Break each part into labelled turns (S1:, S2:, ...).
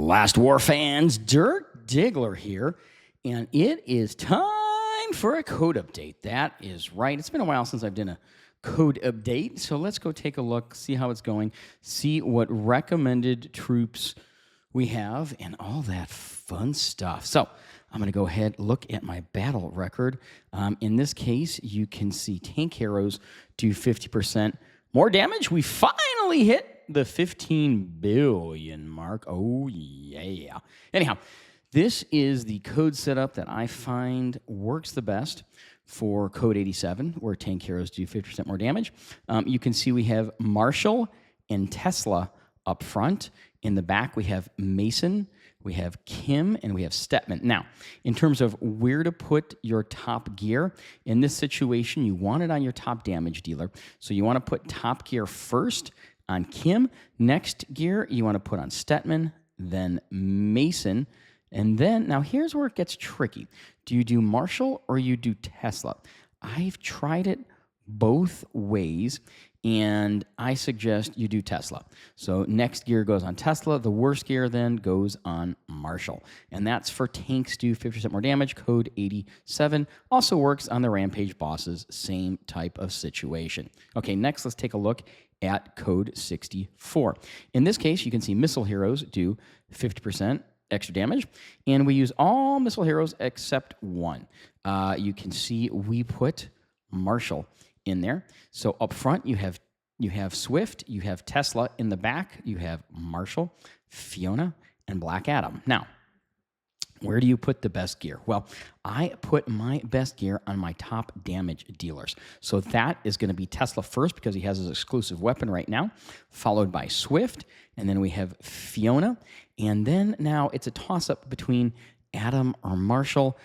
S1: Last War fans, Dirk Diggler here, and it is time for a code update. That is right. It's been a while since I've done a code update, so let's go take a look, see how it's going, see what recommended troops we have, and all that fun stuff. So I'm going to go ahead, look at my battle record. In this case, you can see tank heroes do 50% more damage. We finally hit the 15 billion mark. Oh, yeah. Anyhow, this is the code setup that I find works the best for code 87, where tank heroes do 50% more damage. You can see we have Marshall and Tesla up front. In the back, we have Mason, we have Kim, and we have Stetman. Now, in terms of where to put your top gear, in this situation, you want it on your top damage dealer. So you want to put top gear first on Kim. Next gear, you want to put on Stetman, then Mason, and then, now here's where it gets tricky. Do you do Marshall or you do Tesla? I've tried it both ways, and I suggest you do Tesla. So next gear goes on Tesla. The worst gear then goes on Marshall. And that's for tanks do 50% more damage. Code 87 also works on the Rampage bosses. Same type of situation. Okay, next let's take a look at code 64. In this case, you can see missile heroes do 50% extra damage, and we use all missile heroes except one. You can see we put Marshall in there. So up front, you have Swift, you have Tesla. In the back, you have Marshall, Fiona, and Black Adam. Now, where do you put the best gear? Well, I put my best gear on my top damage dealers. So that is going to be Tesla first because he has his exclusive weapon right now, followed by Swift, and then we have Fiona. And then now it's a toss-up between Adam or Marshall.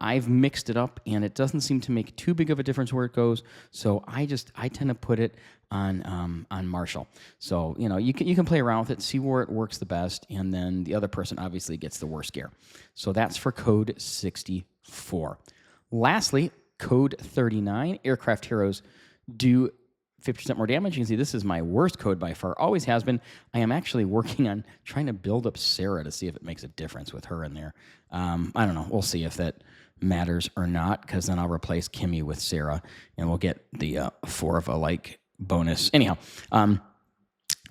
S1: I've mixed it up, and it doesn't seem to make too big of a difference where it goes. So I tend to put it on Marshall. So you can play around with it, see where it works the best, and then the other person obviously gets the worst gear. So that's for code 64. Lastly, code 39. Aircraft heroes do 50% more damage. You can see this is my worst code by far, always has been. I am actually working on trying to build up Sarah to see if it makes a difference with her in there. I don't know. We'll see if that matters or not, because then I'll replace Kimmy with Sarah, and we'll get the 4 of a like bonus. Anyhow,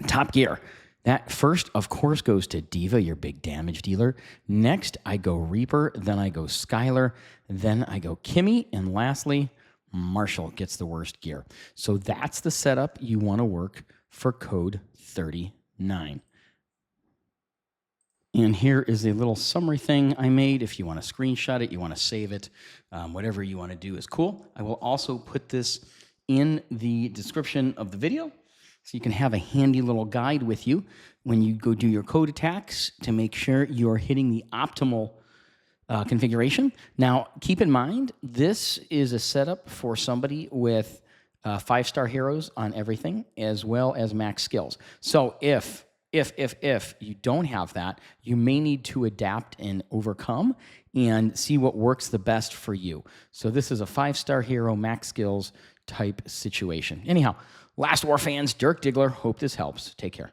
S1: top gear. That first, of course, goes to Diva, your big damage dealer. Next, I go Reaper. Then I go Skylar. Then I go Kimmy. And lastly, Marshall gets the worst gear. So that's the setup you want to work for code 39. And here is a little summary thing I made. If you want to screenshot it, you want to save it, whatever you want to do is cool. I will also put this in the description of the video so you can have a handy little guide with you when you go do your code attacks to make sure you're hitting the optimal configuration. Now, keep in mind, this is a setup for somebody with 5-star heroes on everything, as well as max skills. So if you don't have that, you may need to adapt and overcome and see what works the best for you. So this is a 5-star hero, max skills type situation. Anyhow, Last War fans, Dirk Diggler. Hope this helps. Take care.